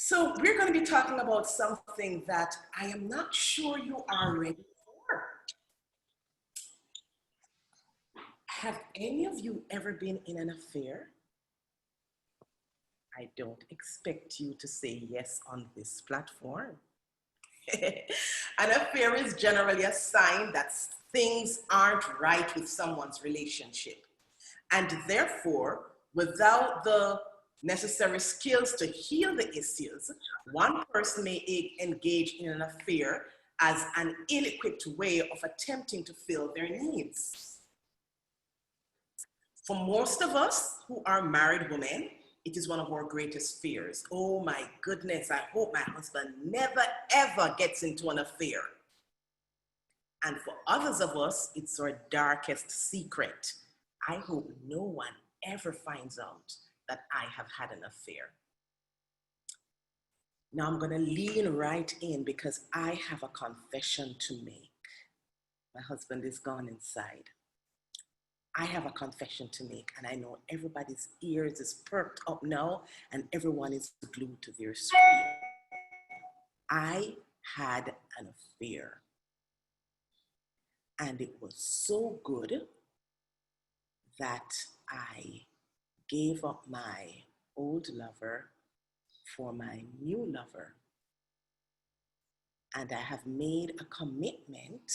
So we're going to be talking about something that I am not sure you are ready for. Have any of you ever been in an affair? I don't expect you to say yes on this platform. An affair is generally a sign that things aren't right with someone's relationship. And therefore, without the necessary skills to heal the issues, one person may engage in an affair as an ill-equipped way of attempting to fill their needs. For most of us who are married women, it is one of our greatest fears. Oh my goodness, I hope my husband never ever gets into an affair. And for others of us, it's our darkest secret. I hope no one ever finds out that I have had an affair. Now I'm going to lean right in because I have a confession to make. My husband is gone inside. I have a confession to make, and I know everybody's ears is perked up now and everyone is glued to their screen. I had an affair. And it was so good that I gave up my old lover for my new lover. And I have made a commitment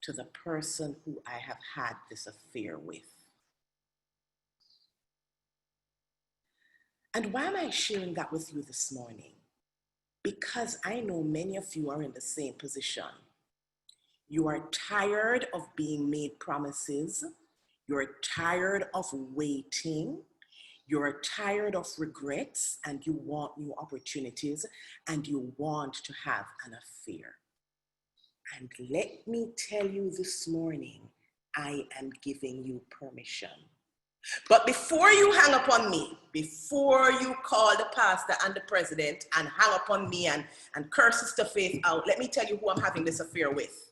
to the person who I have had this affair with. And why am I sharing that with you this morning? Because I know many of you are in the same position. You are tired of being made promises. You're tired of waiting. You're tired of regrets, and you want new opportunities, and you want to have an affair. And let me tell you this morning, I am giving you permission. But before you hang up on me, before you call the pastor and the president and hang up on me and curse Sister Faith out, let me tell you who I'm having this affair with.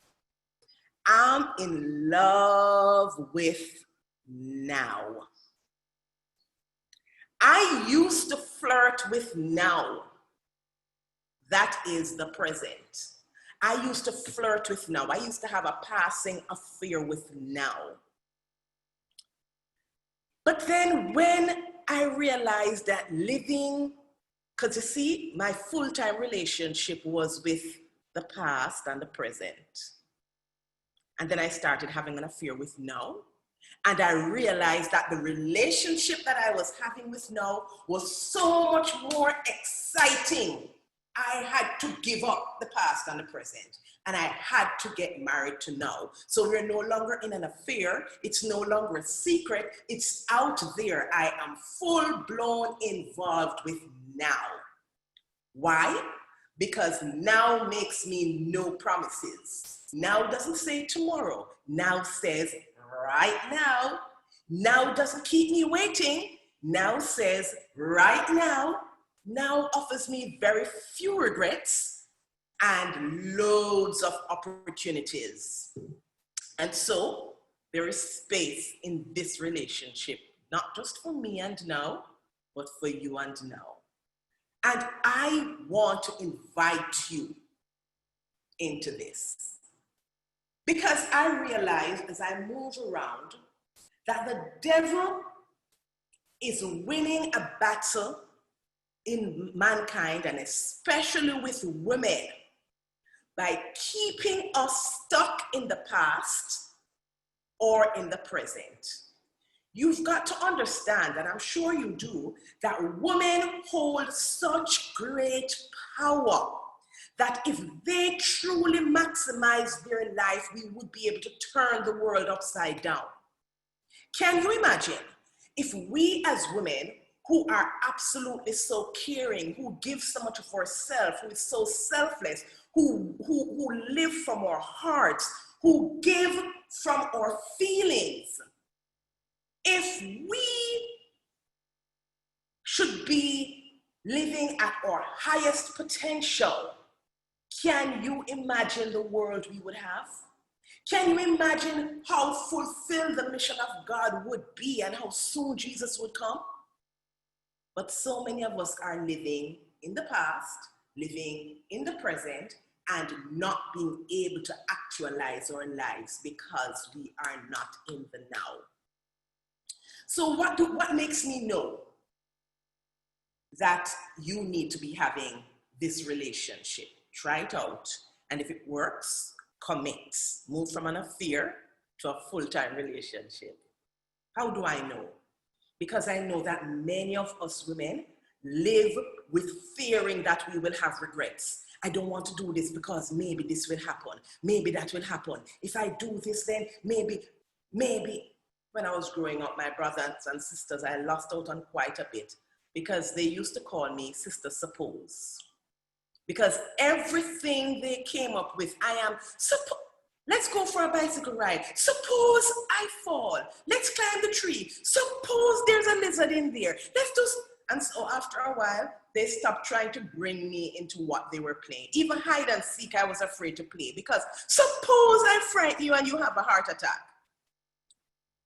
I'm in love with now. I used to flirt with now. That is the present. I used to flirt with now. I used to have a passing affair with now. But then when I realized that living, because you see, my full-time relationship was with the past and the present. And then I started having an affair with now. And I realized that the relationship that I was having with now was so much more exciting. I had to give up the past and the present. And I had to get married to now. So we're no longer in an affair. It's no longer a secret. It's out there. I am full-blown involved with now. Why? Because now makes me no promises. Now doesn't say tomorrow. Now says right now. Now doesn't keep me waiting. Now says right now. Now offers me very few regrets and loads of opportunities. And so there is space in this relationship, not just for me and now, but for you and now. And I want to invite you into this. Because I realize as I move around that the devil is winning a battle in mankind, and especially with women, by keeping us stuck in the past or in the present. You've got to understand, and I'm sure you do, that women hold such great power that if they truly maximize their life, we would be able to turn the world upside down. Can you imagine if we as women who are absolutely so caring, who give so much of ourselves, who is so selfless, who live from our hearts, who give from our feelings, if we should be living at our highest potential, can you imagine the world we would have? Can you imagine how fulfilled the mission of God would be and how soon Jesus would come? But so many of us are living in the past, living in the present, and not being able to actualize our lives because we are not in the now. So what makes me know that you need to be having this relationship? Try it out. And if it works, commit. Move from an affair to a full-time relationship. How do I know? Because I know that many of us women live with fearing that we will have regrets. I don't want to do this because maybe this will happen. Maybe that will happen. If I do this, then maybe. When I was growing up, my brothers and sisters, I lost out on quite a bit because they used to call me Sister Suppose. Because everything they came up with, let's go for a bicycle ride. Suppose I fall. Let's climb the tree. Suppose there's a lizard in there. Let's do. And so after a while, they stopped trying to bring me into what they were playing. Even hide and seek, I was afraid to play because suppose I frighten you and you have a heart attack.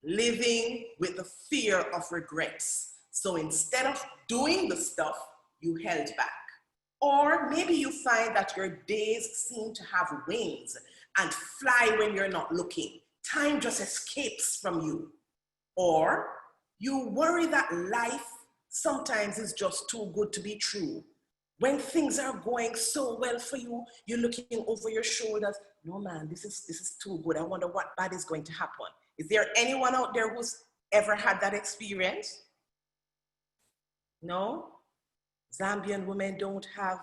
Living with the fear of regrets. So instead of doing the stuff, you held back. Or maybe you find that your days seem to have wings and fly when you're not looking. Time just escapes from you. Or you worry that life sometimes is just too good to be true. When things are going so well for you, you're looking over your shoulders. No man, this is too good. I wonder what bad is going to happen. Is there anyone out there who's ever had that experience? No? Zambian women don't have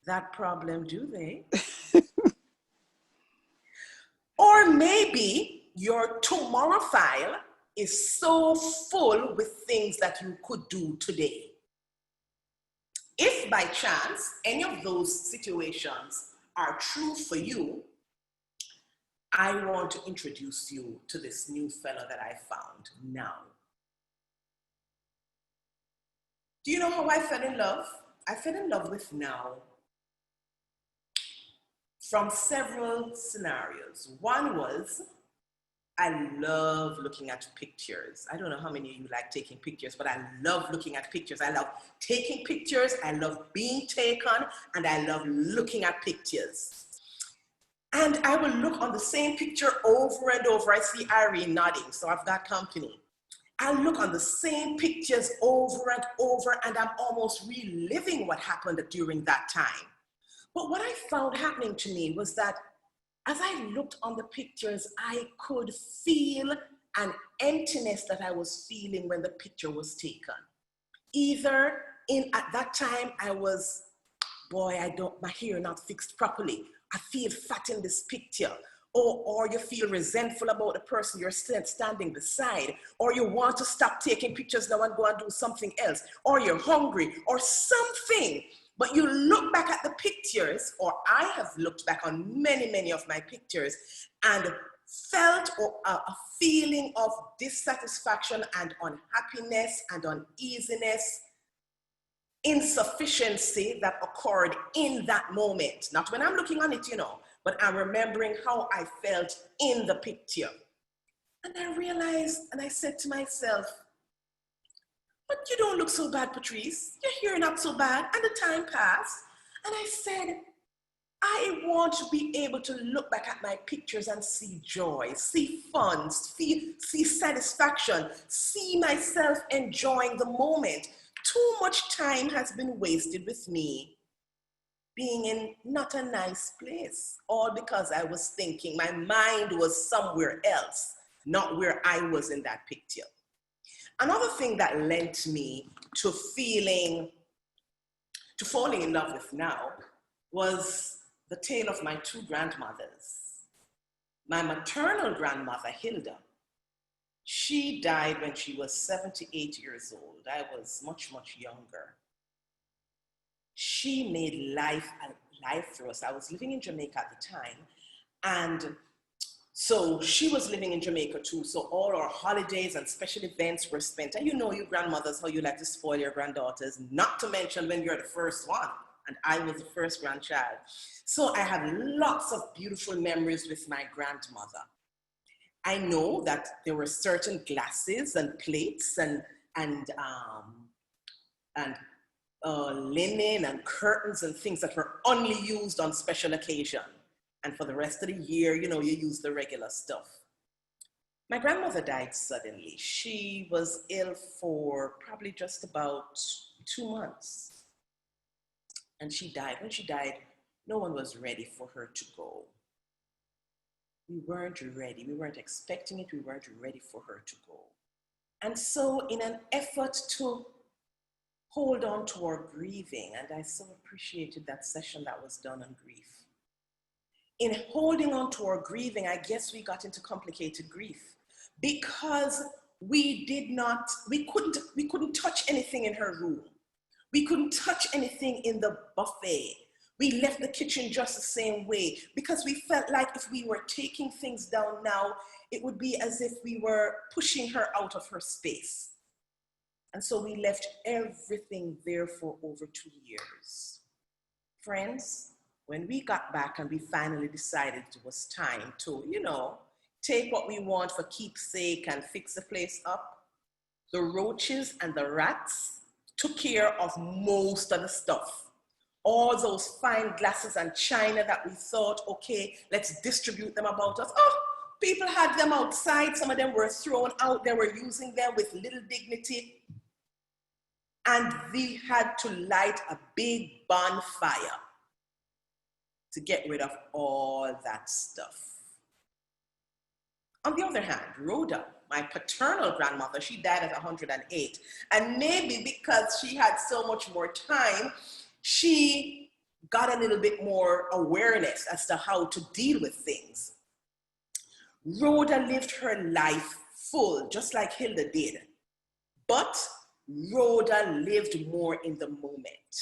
that problem, do they? Or maybe your tomorrow file is so full with things that you could do today. If by chance any of those situations are true for you, I want to introduce you to this new fellow that I found now. Do you know how I fell in love? I fell in love with now from several scenarios. One was, I love looking at pictures. I don't know how many of you like taking pictures, but I love looking at pictures. I love taking pictures, I love being taken, and I love looking at pictures. And I will look on the same picture over and over. I see Irene nodding, so I've got company. I look on the same pictures over and over, and I'm almost reliving what happened during that time. But what I found happening to me was that as I looked on the pictures, I could feel an emptiness that I was feeling when the picture was taken. Either at that time I was, boy, my hair not fixed properly. I feel fat in this picture. Or you feel resentful about the person you're standing beside, or you want to stop taking pictures now and go and do something else, or you're hungry, or something. But you look back at the pictures, or I have looked back on many of my pictures and felt a feeling of dissatisfaction and unhappiness and uneasiness, insufficiency that occurred in that moment. Not when I'm looking on it, but I'm remembering how I felt in the picture. And I realized, and I said to myself, but you don't look so bad, Patrice. Your hair not so bad. And the time passed. And I said, I want to be able to look back at my pictures and see joy, see fun, see satisfaction, see myself enjoying the moment. Too much time has been wasted with me being in not a nice place, all because I was thinking my mind was somewhere else, not where I was in that picture. Another thing that lent me to falling in love with now was the tale of my two grandmothers. My maternal grandmother, Hilda, she died when she was 78 years old. I was much younger. She made life for us. I was living in Jamaica at the time, and so she was living in Jamaica too. So all our holidays and special events were spent. And you grandmothers, how you like to spoil your granddaughters, not to mention when you're the first one. And I was the first grandchild. So I had lots of beautiful memories with my grandmother. I know that there were certain glasses and plates and linen and curtains and things that were only used on special occasion. And for the rest of the year, you know, you use the regular stuff. My grandmother died suddenly. She was ill for probably just about 2 months. And she died. When she died, no one was ready for her to go. We weren't ready. We weren't expecting it. We weren't ready for her to go. And so in an effort to hold on to our grieving, and I so appreciated that session that was done on grief. In holding on to our grieving, I guess we got into complicated grief because we couldn't touch anything in her room. We couldn't touch anything in the buffet. We left the kitchen just the same way because we felt like if we were taking things down now, it would be as if we were pushing her out of her space. And so we left everything there for over 2 years. Friends, when we got back and we finally decided it was time to, you know, take what we want for keepsake and fix the place up, the roaches and the rats took care of most of the stuff. All those fine glasses and china that we thought, okay, let's distribute them about us. Oh, people had them outside. Some of them were thrown out. They were using them with little dignity. And we had to light a big bonfire to get rid of all that stuff. On the other hand, Rhoda, my paternal grandmother, she died at 108. And maybe because she had so much more time, she got a little bit more awareness as to how to deal with things. Rhoda lived her life full, just like Hilda did. But Rhoda lived more in the moment.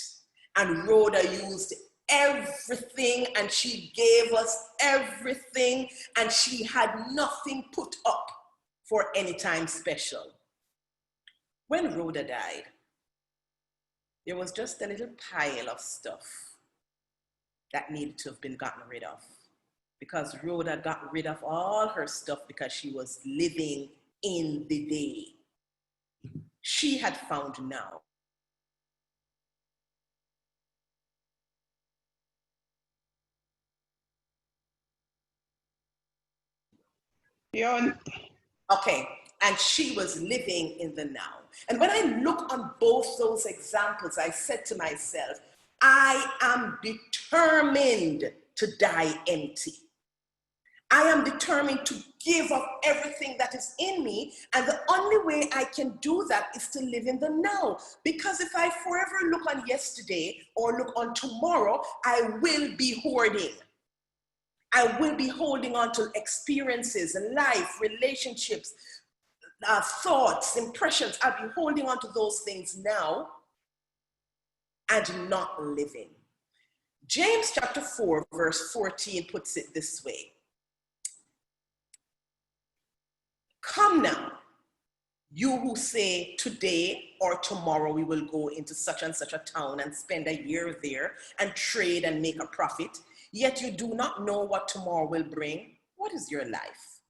And Rhoda used everything and she gave us everything and she had nothing put up for any time special. When Rhoda died, there was just a little pile of stuff that needed to have been gotten rid of because Rhoda got rid of all her stuff because she was living in the day. She had found now okay, and she was living in the now. And when I look on both those examples, I said to myself, I am determined to die empty. I am determined to give up everything that is in me. And the only way I can do that is to live in the now. Because if I forever look on yesterday or look on tomorrow, I will be hoarding. I will be holding on to experiences, life, relationships, thoughts, impressions. I'll be holding on to those things now and not living. James chapter 4, verse 14 puts it this way. Come now, you who say today or tomorrow we will go into such and such a town and spend a year there and trade and make a profit, yet you do not know what tomorrow will bring. What is your life?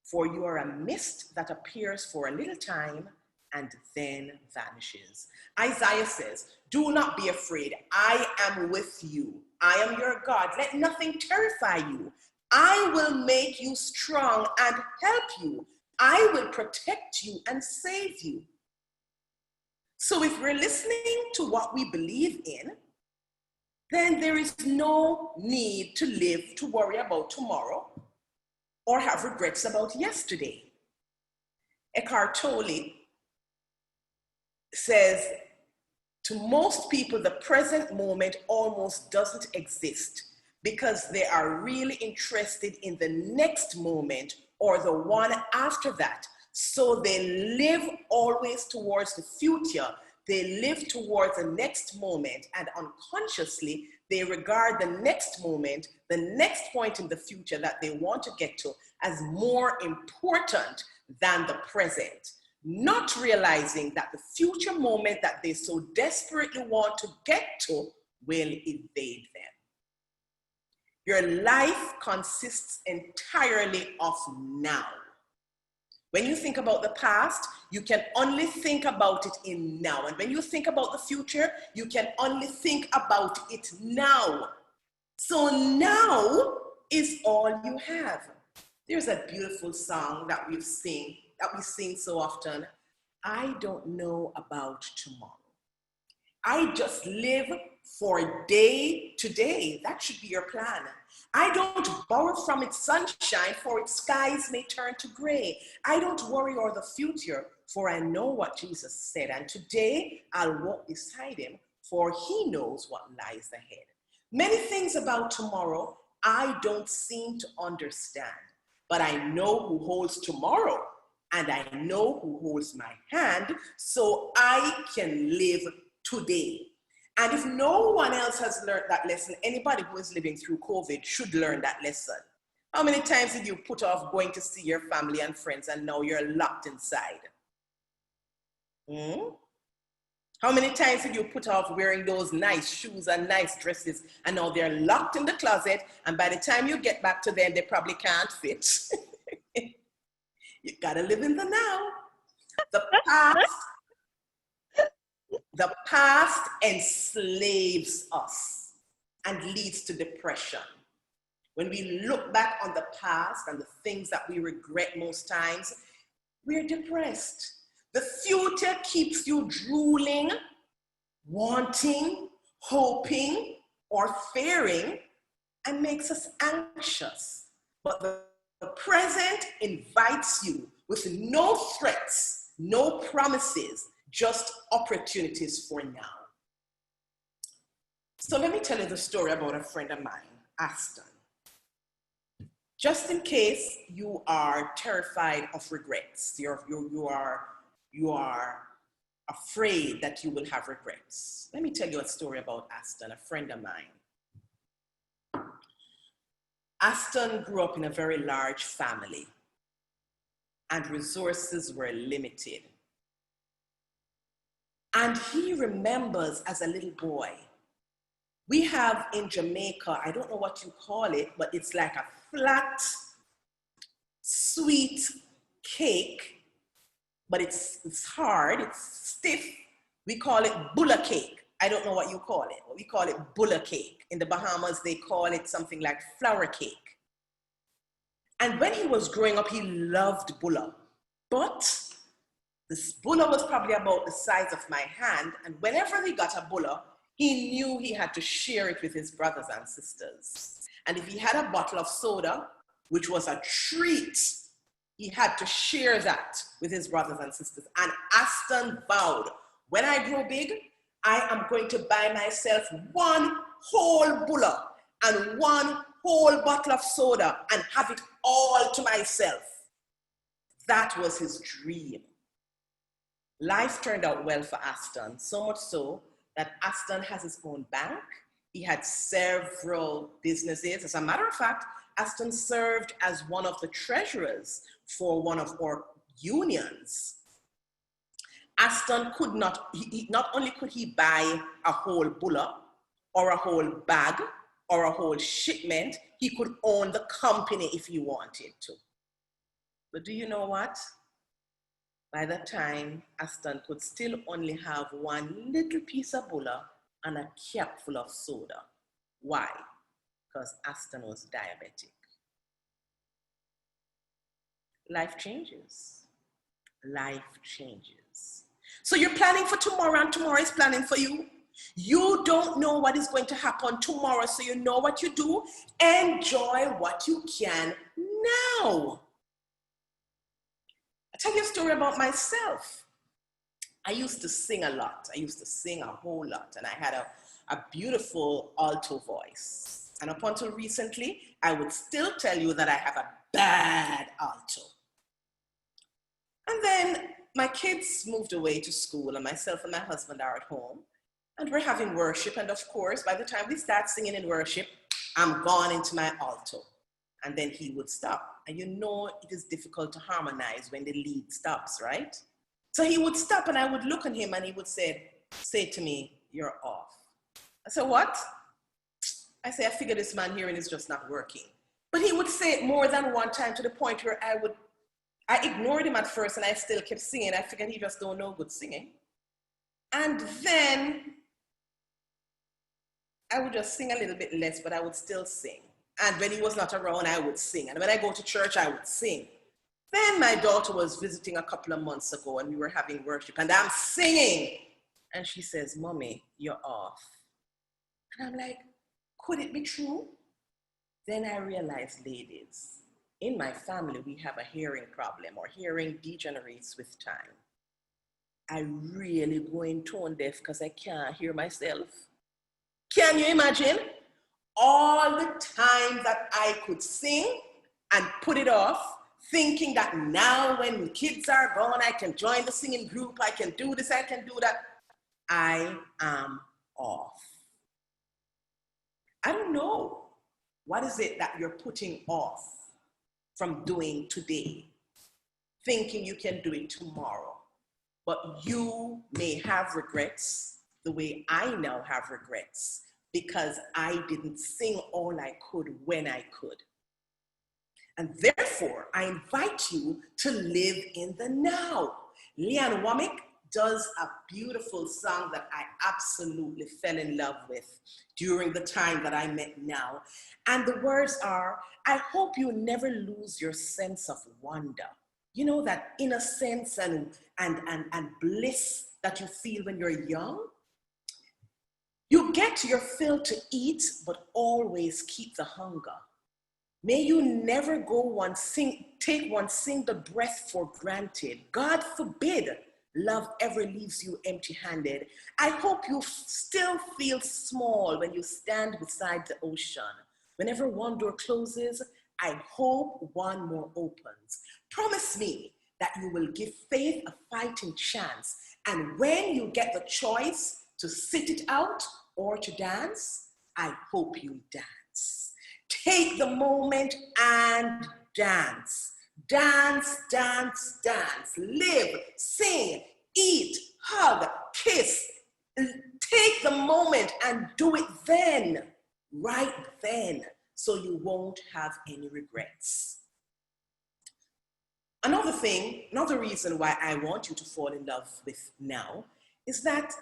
For you are a mist that appears for a little time and then vanishes. Isaiah says, do not be afraid. I am with you. I am your God. Let nothing terrify you. I will make you strong and help you. I will protect you and save you. So if we're listening to what we believe in, then there is no need to live to worry about tomorrow or have regrets about yesterday. Eckhart Tolle says, to most people, the present moment almost doesn't exist because they are really interested in the next moment or the one after that. So they live always towards the future. They live towards the next moment, and unconsciously, they regard the next moment, the next point in the future that they want to get to, as more important than the present, not realizing that the future moment that they so desperately want to get to will evade them. Your life consists entirely of now. When you think about the past, you can only think about it in now. And when you think about the future, you can only think about it now. So now is all you have. There's a beautiful song that we sing so often. I don't know about tomorrow. I just live for day to day. That should be your plan. I don't borrow from its sunshine, for its skies may turn to gray. I don't worry o'er the future, for I know what Jesus said. And today I'll walk beside him, for he knows what lies ahead. Many things about tomorrow I don't seem to understand, but I know who holds tomorrow, and I know who holds my hand, so I can live today. And if no one else has learned that lesson, anybody who is living through COVID should learn that lesson. How many times did you put off going to see your family and friends and now you're locked inside? How many times did you put off wearing those nice shoes and nice dresses and now they're locked in the closet, and by the time you get back to them, they probably can't fit? You gotta live in the now. The past enslaves us and leads to depression. When we look back on the past and the things that we regret most times, we're depressed. The future keeps you drooling, wanting, hoping, or fearing, and makes us anxious. But the present invites you with no threats, no promises, just opportunities for now. So let me tell you the story about a friend of mine, Aston. Just in case you are terrified of regrets, you are afraid that you will have regrets. Let me tell you a story about Aston, a friend of mine. Aston grew up in a very large family, and resources were limited. And he remembers as a little boy, we have in Jamaica, I don't know what you call it, but it's like a flat, sweet cake, but it's hard, it's stiff. We call it bulla cake. I don't know what you call it, but we call it bulla cake. In the Bahamas, they call it something like flour cake. And when he was growing up, he loved bulla, but this bulla was probably about the size of my hand, and whenever he got a bulla, he knew he had to share it with his brothers and sisters. And if he had a bottle of soda, which was a treat, he had to share that with his brothers and sisters. And Aston vowed, when I grow big, I am going to buy myself one whole bulla and one whole bottle of soda and have it all to myself. That was his dream. Life turned out well for Aston, so much so that Aston has his own bank. He had several businesses. As a matter of fact, Aston served as one of the treasurers for one of our unions. Aston could not only could he buy a whole bulla or a whole bag or a whole shipment, he could own the company if he wanted to. But do you know what? By that time, Aston could still only have one little piece of bulla and a cap full of soda. Why? Because Aston was diabetic. Life changes. Life changes. So you're planning for tomorrow, and tomorrow is planning for you. You don't know what is going to happen tomorrow, so you know what you do. Enjoy what you can now. I'll tell you a story about myself. I used to sing a lot. I used to sing a whole lot, and I had a beautiful alto voice. And up until recently, I would still tell you that I have a bad alto. And then my kids moved away to school, and myself and my husband are at home, and we're having worship. And of course, by the time we start singing in worship, I'm gone into my alto. And then he would stop. And you know it is difficult to harmonize when the lead stops, right? So he would stop, and I would look at him, and he would say to me, "You're off." I said, "What?" I say, "I figure this man hearing is just not working." But he would say it more than one time, to the point where I I ignored him at first and I still kept singing. I figured he just don't know good singing. And then I would just sing a little bit less, but I would still sing. And when he was not around, I would sing. And when I go to church, I would sing. Then my daughter was visiting a couple of months ago and we were having worship and I'm singing. And she says, "Mommy, you're off." And I'm like, could it be true? Then I realized, ladies, in my family, we have a hearing problem or hearing degenerates with time. I really go in tone deaf because I can't hear myself. Can you imagine? All the time that I could sing and put it off, thinking that now when the kids are gone, I can join the singing group, I can do this, I can do that. I am off. I don't know. What is it that you're putting off from doing today, thinking you can do it tomorrow? But you may have regrets the way I now have regrets because I didn't sing all I could when I could. And therefore, I invite you to live in the now. Lee-Ann Womack does a beautiful song that I absolutely fell in love with during the time that I met Now. And the words are, "I hope you never lose your sense of wonder." You know, that innocence and bliss that you feel when you're young? You get your fill to eat, but always keep the hunger. May you never take one single breath for granted. God forbid love ever leaves you empty-handed. I hope you still feel small when you stand beside the ocean. Whenever one door closes, I hope one more opens. Promise me that you will give faith a fighting chance. And when you get the choice to sit it out or to dance, I hope you dance. Take the moment and dance. Dance, dance, dance. Live, sing, eat, hug, kiss. Take the moment and do it then, right then, so you won't have any regrets. Another reason why I want you to fall in love with Now is that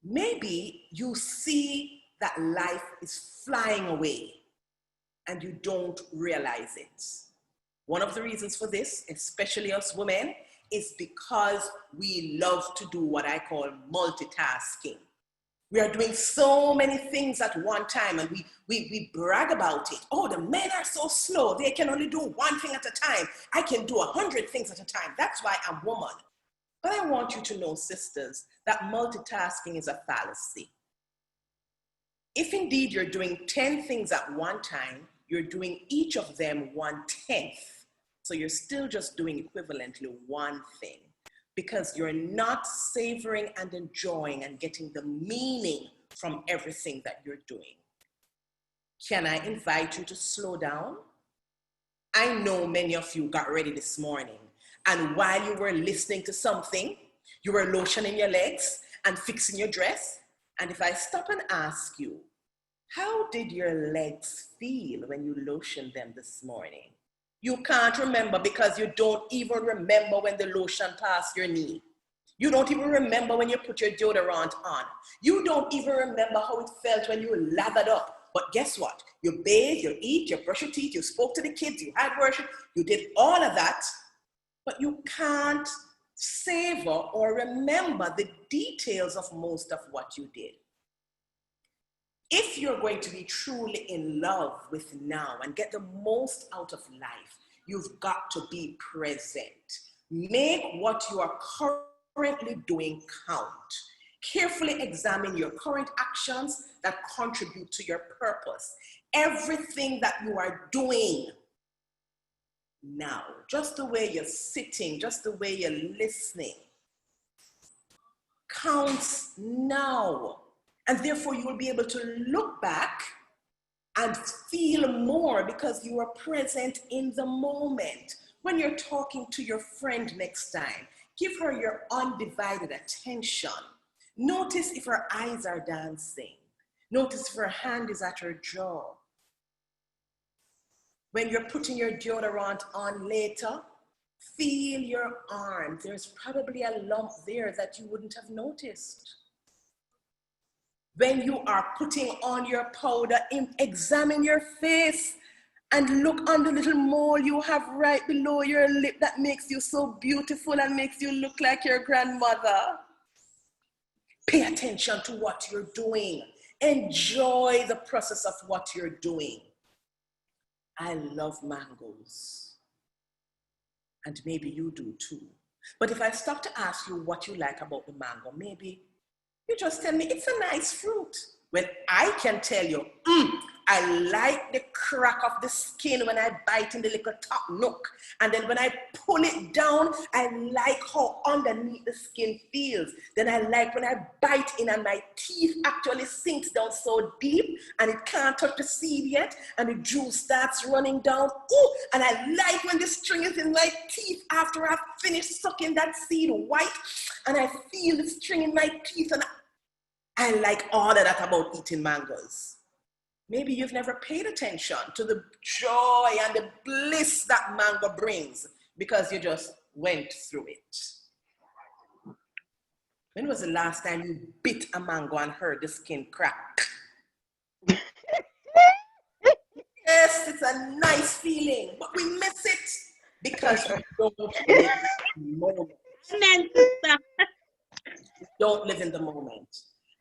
maybe you see that life is flying away and you don't realize it. One of the reasons for this, especially us women, is because we love to do what I call multitasking. We are doing so many things at one time and we brag about it. Oh, the men are so slow. They can only do one thing at a time. I can do 100 things at a time. That's why I'm woman. But I want you to know, sisters, that multitasking is a fallacy. If indeed you're doing 10 things at one time, you're doing each of them 1/10. So you're still just doing equivalently one thing because you're not savoring and enjoying and getting the meaning from everything that you're doing. Can I invite you to slow down? I know many of you got ready this morning, and while you were listening to something, you were lotioning your legs and fixing your dress. And if I stop and ask you, how did your legs feel when you lotioned them this morning? You can't remember because you don't even remember when the lotion passed your knee. You don't even remember when you put your deodorant on. You don't even remember how it felt when you lathered up. But guess what? You bathe, you eat, you brush your teeth, you spoke to the kids, you had worship, you did all of that, but you can't savor or remember the details of most of what you did. If you're going to be truly in love with Now and get the most out of life, you've got to be present. Make what you are currently doing count. Carefully examine your current actions that contribute to your purpose. Everything that you are doing now, just the way you're sitting, just the way you're listening, counts now. And therefore you will be able to look back and feel more because you are present in the moment. When you're talking to your friend next time, give her your undivided attention. Notice if her eyes are dancing. Notice if her hand is at her jaw. When you're putting your deodorant on later, feel your arm. There's probably a lump there that you wouldn't have noticed. When you are putting on your powder, examine your face and look on the little mole you have right below your lip that makes you so beautiful and makes you look like your grandmother. Pay attention to what you're doing. Enjoy the process of what you're doing. I love mangoes. And maybe you do too. But if I stop to ask you what you like about the mango, maybe you just tell me it's a nice fruit. When I can tell you, I like the crack of the skin when I bite in the little top nook. And then when I pull it down, I like how underneath the skin feels. Then I like when I bite in and my teeth actually sinks down so deep and it can't touch the seed yet and the juice starts running down. Ooh, and I like when the string is in my teeth after I've finished sucking that seed white and I feel the string in my teeth and I like all of that about eating mangoes. Maybe you've never paid attention to the joy and the bliss that mango brings because you just went through it. When was the last time you bit a mango and heard the skin crack? Yes, it's a nice feeling, but we miss it because we don't live in the moment. Don't live in the moment.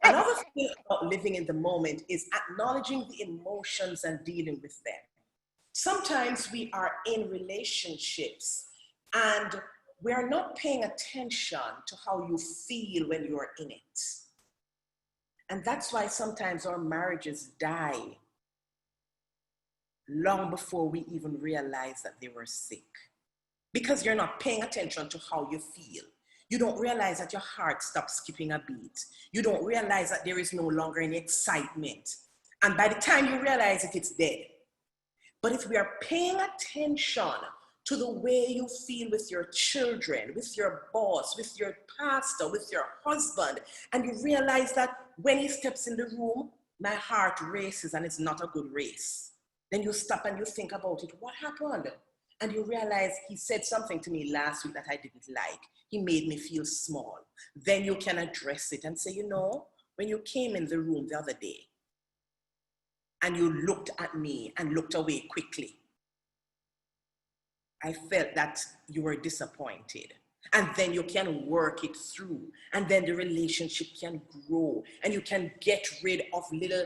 Another thing about living in the moment is acknowledging the emotions and dealing with them. Sometimes we are in relationships and we are not paying attention to how you feel when you're in it. And that's why sometimes our marriages die long before we even realize that they were sick. Because you're not paying attention to how you feel. You don't realize that your heart stops skipping a beat. You don't realize that there is no longer any excitement. And by the time you realize it, it's dead. But if we are paying attention to the way you feel with your children, with your boss, with your pastor, with your husband, and you realize that when he steps in the room, my heart races and it's not a good race. Then you stop and you think about it. What happened? And you realize he said something to me last week that I didn't like. He made me feel small. Then you can address it and say, you know, when you came in the room the other day and you looked at me and looked away quickly, I felt that you were disappointed. And then you can work it through. And then the relationship can grow and you can get rid of little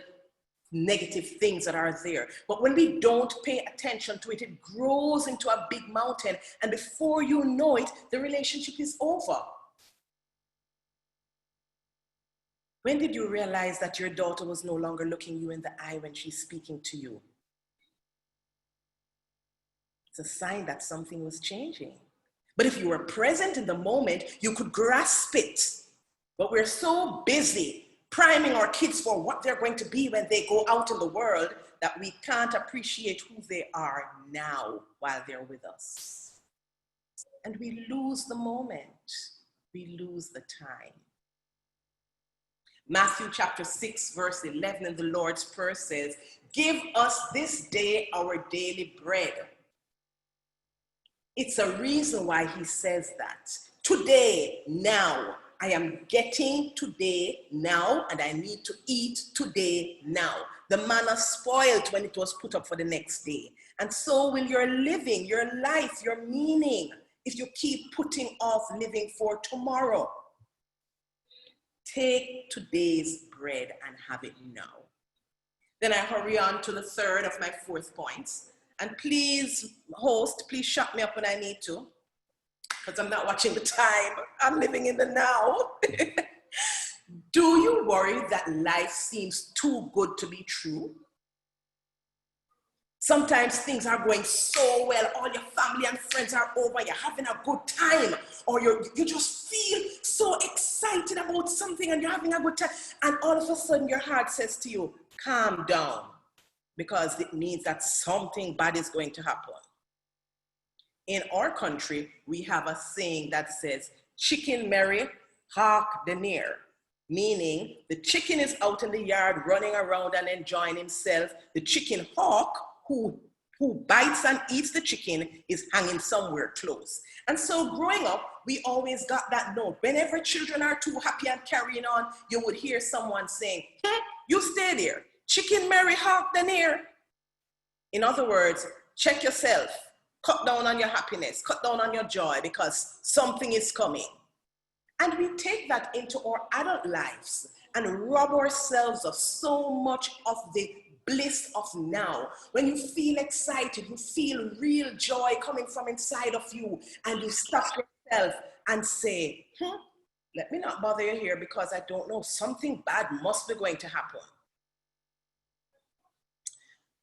negative things that are there. But when we don't pay attention to it, it grows into a big mountain. And before you know it, the relationship is over. When did you realize that your daughter was no longer looking you in the eye when she's speaking to you? It's a sign that something was changing. But if you were present in the moment, you could grasp it. But we're so busy priming our kids for what they're going to be when they go out in the world that we can't appreciate who they are now while they're with us. And we lose the moment. We lose the time. Matthew chapter 6, verse 11 in the Lord's Prayer says, "Give us this day our daily bread." It's a reason why he says that. Today, now. I am getting today now, and I need to eat today now. The manna spoiled when it was put up for the next day. And so will your living, your life, your meaning, if you keep putting off living for tomorrow. Take today's bread and have it now. Then I hurry on to the third of my 4th points. And please, host, please shut me up when I need to, because I'm not watching the time. I'm living in the now. Do you worry that life seems too good to be true? Sometimes things are going so well, all your family and friends are over, you're having a good time, or you just feel so excited about something and you're having a good time, and all of a sudden your heart says to you, calm down, because it means that something bad is going to happen. In our country, we have a saying that says, chicken merry, hawk the near. Meaning the chicken is out in the yard running around and enjoying himself. The chicken hawk, who who bites and eats the chicken is hanging somewhere close. And so growing up, we always got that note. Whenever children are too happy and carrying on, you would hear someone saying, you stay there. Chicken Mary hawk the near. In other words, check yourself. Cut down on your happiness. Cut down on your joy because something is coming. And we take that into our adult lives and rob ourselves of so much of the bliss of now. When you feel excited, you feel real joy coming from inside of you, and you stop yourself and say, let me not bother you here because I don't know, something bad must be going to happen.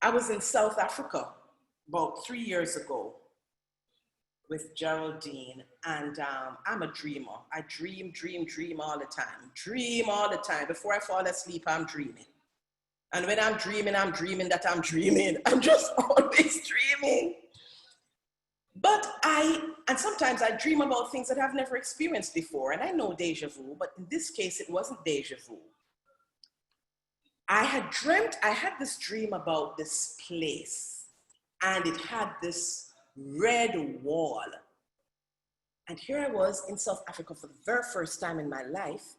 I was in South Africa about 3 years ago with Geraldine, and I'm a dreamer. I dream all the time. Dream all the time. Before I fall asleep, I'm dreaming. And when I'm dreaming that I'm dreaming. I'm just always dreaming. And sometimes I dream about things that I've never experienced before, and I know deja vu, but in this case, it wasn't deja vu. I had this dream about this place, and it had this red wall. And here I was in South Africa for the very first time in my life,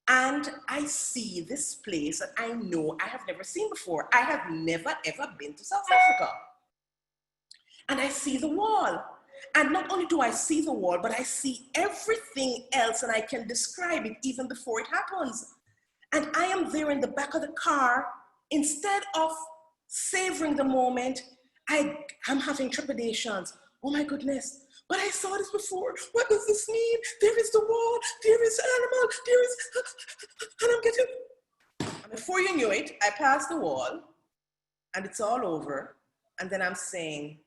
and I see this place that I know I have never seen before. I have never ever been to South Africa. And I see the wall. And not only do I see the wall, but I see everything else, and I can describe it even before it happens. And I am there in the back of the car. Instead of savoring the moment, I'm having trepidations. Oh my goodness, but I saw this before. What does this mean? There is the wall, there is animal, there is, and I'm getting, and before you knew it, I passed the wall and it's all over. And then I'm saying,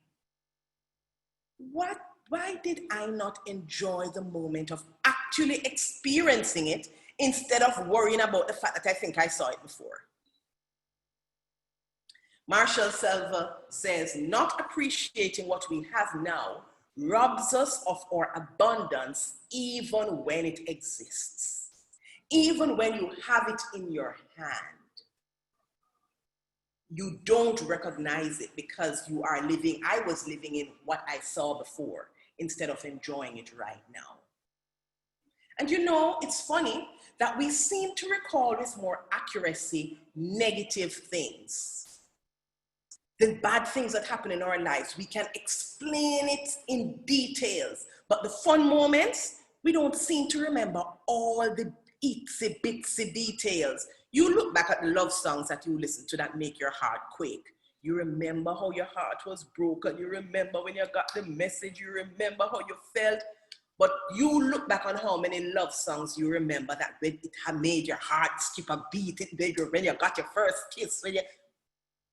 why did I not enjoy the moment of actually experiencing it instead of worrying about the fact that I think I saw it before? Marshall Selva says, not appreciating what we have now robs us of our abundance even when it exists, even when you have it in your hand. You don't recognize it because I was living in what I saw before instead of enjoying it right now. And you know, it's funny that we seem to recall with more accuracy negative things. The bad things that happen in our lives, we can explain it in details, but the fun moments, we don't seem to remember all the itsy bitsy details. You look back at the love songs that you listen to that make your heart quake. You remember how your heart was broken. You remember when you got the message. You remember how you felt. But you look back on how many love songs you remember that it had made your heart skip a beat. When you got your first kiss,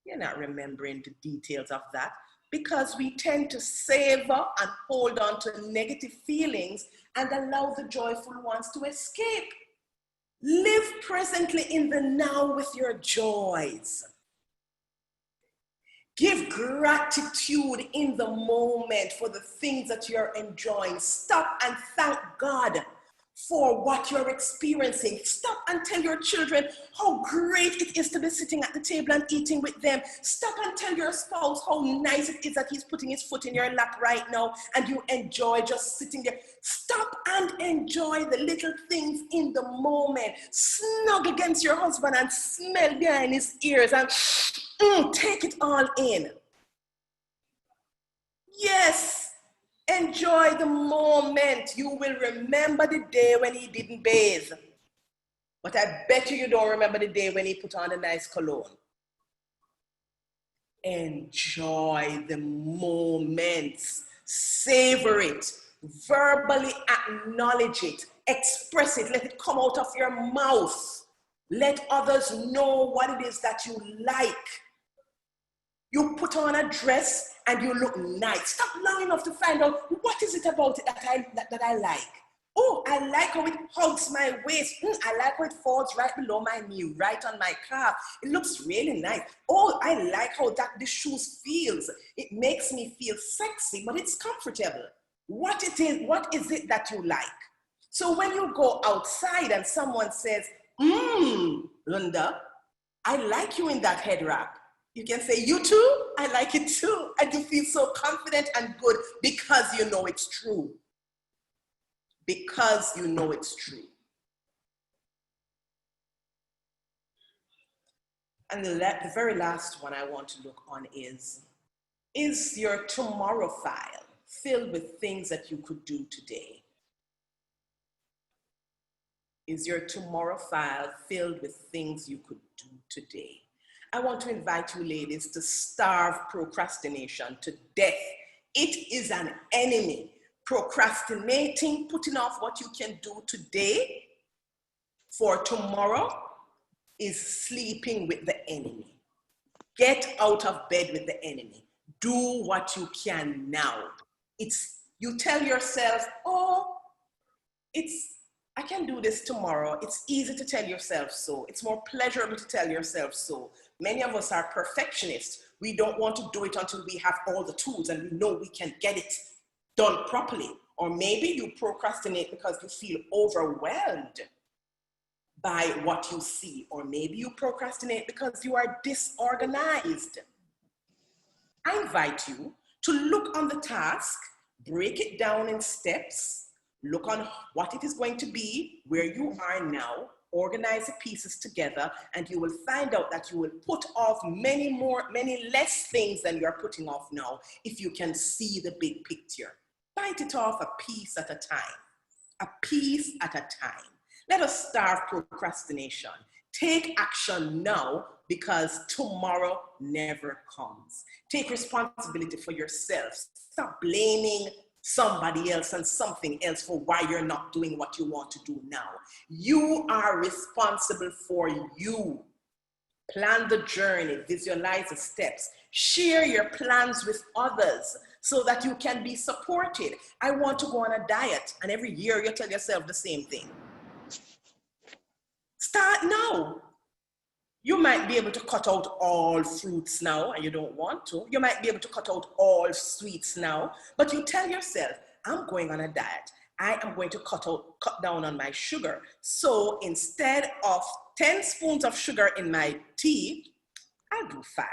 you're not remembering the details of that because we tend to savor and hold on to negative feelings and allow the joyful ones to escape. Live presently in the now with your joys. Give gratitude in the moment for the things that you're enjoying. Stop and thank God for what you're experiencing. Stop and tell your children how great it is to be sitting at the table and eating with them. Stop and tell your spouse how nice it is that he's putting his foot in your lap right now and you enjoy just sitting there. Stop and enjoy the little things in the moment. Snug against your husband and smell behind his ears and take it all in. Yes. Enjoy the moment. You will remember the day when he didn't bathe. But I bet you don't remember the day when he put on a nice cologne. Enjoy the moments. Savor it. Verbally acknowledge it. Express it. Let it come out of your mouth. Let others know what it is that you like. You put on a dress and you look nice. Stop long enough to find out what is it about it that I like. Oh, I like how it hugs my waist. I like how it falls right below my knee, right on my calf. It looks really nice. Oh, I like how the shoes feels. It makes me feel sexy, but it's comfortable. What is it that you like? So when you go outside and someone says, Linda, I like you in that head wrap. You can say, you too? I like it too. And you feel so confident and good because you know it's true. Because you know it's true. And the very last one I want to look on is your tomorrow file filled with things that you could do today? Is your tomorrow file filled with things you could do today? I want to invite you ladies to starve procrastination to death. It is an enemy. Procrastinating, putting off what you can do today for tomorrow is sleeping with the enemy. Get out of bed with the enemy. Do what you can now. You tell yourself, oh, I can do this tomorrow. It's easy to tell yourself so. It's more pleasurable to tell yourself so. Many of us are perfectionists. We don't want to do it until we have all the tools and we know we can get it done properly. Or maybe you procrastinate because you feel overwhelmed by what you see. Or maybe you procrastinate because you are disorganized. I invite you to look on the task, break it down in steps, look on what it is going to be, where you are now, organize the pieces together, and you will find out that you will put off many less things than you're putting off now if you can see the big picture. Bite it off a piece at a time, a piece at a time. Let us starve procrastination. Take action now because tomorrow never comes. Take responsibility for yourself. Stop blaming somebody else and something else for why you're not doing what you want to do now. You are responsible for you. Plan the journey, visualize the steps, share your plans with others so that you can be supported. I want to go on a diet, and every year you tell yourself the same thing. Start now. You might be able to cut out all fruits now and you don't want to. You might be able to cut out all sweets now, but you tell yourself, I'm going on a diet. I am going to cut down on my sugar. So instead of 10 spoons of sugar in my tea, I'll do 5.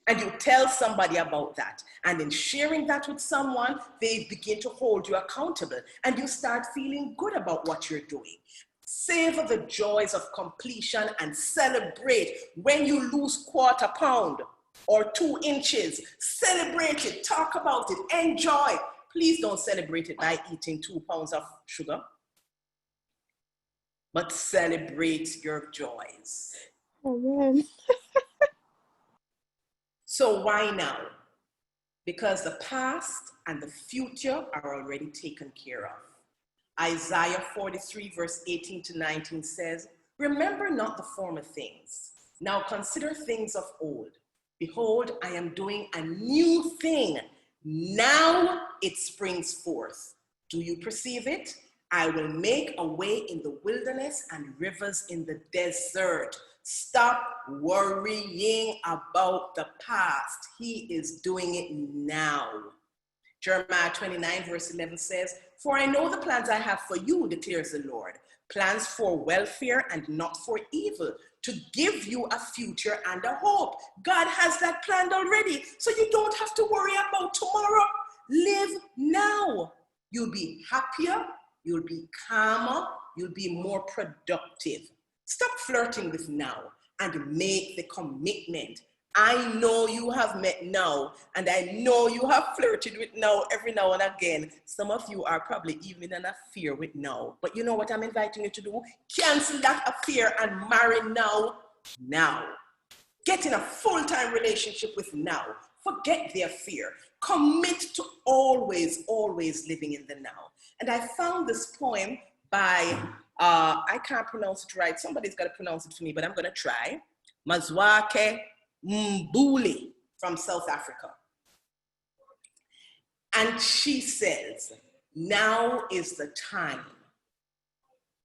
And you tell somebody about that. And in sharing that with someone, they begin to hold you accountable and you start feeling good about what you're doing. Savor the joys of completion and celebrate when you lose 1/4 pound or 2 inches. Celebrate it, talk about it, enjoy. Please don't celebrate it by eating 2 pounds of sugar, but celebrate your joys. Amen. So why now? Because the past and the future are already taken care of. Isaiah 43 verse 18 to 19 says, remember not the former things. Now consider things of old. Behold, I am doing a new thing. Now it springs forth. Do you perceive it? I will make a way in the wilderness and rivers in the desert. Stop worrying about the past. He is doing it now. Jeremiah 29 verse 11 says, for I know the plans I have for you, declares the Lord, plans for welfare and not for evil, to give you a future and a hope. God has that planned already, so you don't have to worry about tomorrow. Live now. You'll be happier, you'll be calmer, you'll be more productive. Stop flirting with now and make the commitment. I know you have met now, and I know you have flirted with now every now and again. Some of you are probably even in an affair with now. But you know what I'm inviting you to do? Cancel that affair and marry now. Now. Get in a full-time relationship with now. Forget the affair. Commit to always living in the now. And I found this poem by, I can't pronounce it right. Somebody's got to pronounce it for me, but I'm going to try. Mazwakhe Mbuli from South Africa. And she says, now is the time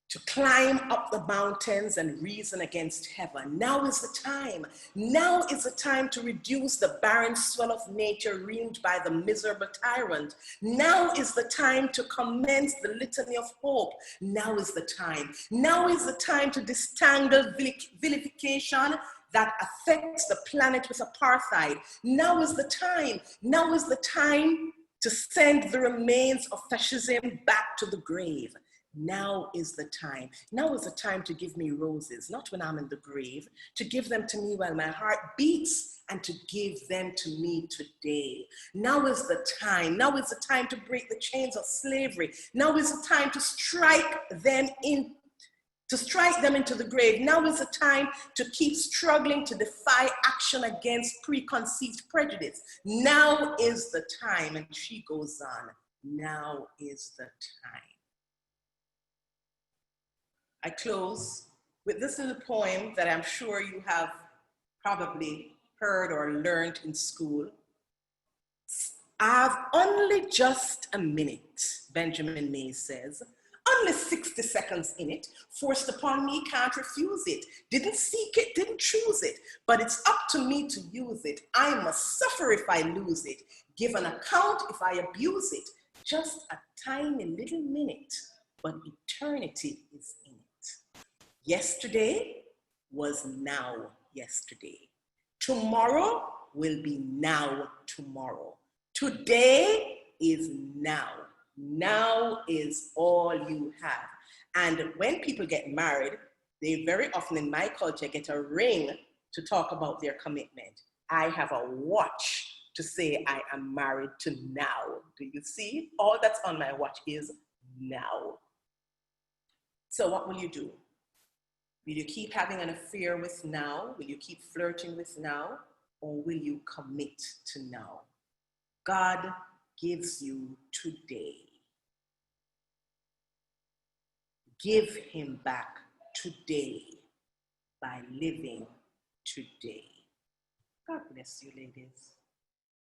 to climb up the mountains and reason against heaven. Now is the time. Now is the time to reduce the barren swell of nature reamed by the miserable tyrant. Now is the time to commence the litany of hope. Now is the time. Now is the time to distangle vilification that affects the planet with apartheid. Now is the time. Now is the time to send the remains of fascism back to the grave. Now is the time. Now is the time to give me roses, not when I'm in the grave, to give them to me while my heart beats and to give them to me today. Now is the time. Now is the time to break the chains of slavery. Now is the time to strike them into the grave. Now is the time to keep struggling to defy action against preconceived prejudice. Now is the time. And she goes on. Now is the time. I close with this little poem that I'm sure you have probably heard or learned in school. I've only just a minute, Benjamin Mays says. Only 60 seconds in it, forced upon me, can't refuse it. Didn't seek it, didn't choose it, but it's up to me to use it. I must suffer if I lose it, give an account if I abuse it. Just a tiny little minute, but eternity is in it. Yesterday was now yesterday. Tomorrow will be now tomorrow. Today is now. Now is all you have. And when people get married, they very often in my culture get a ring to talk about their commitment. I have a watch to say I am married to now. Do you see? All that's on my watch is now. So what will you do? Will you keep having an affair with now? Will you keep flirting with now? Or will you commit to now? God gives you today. Give him back today by living today. God bless you, ladies.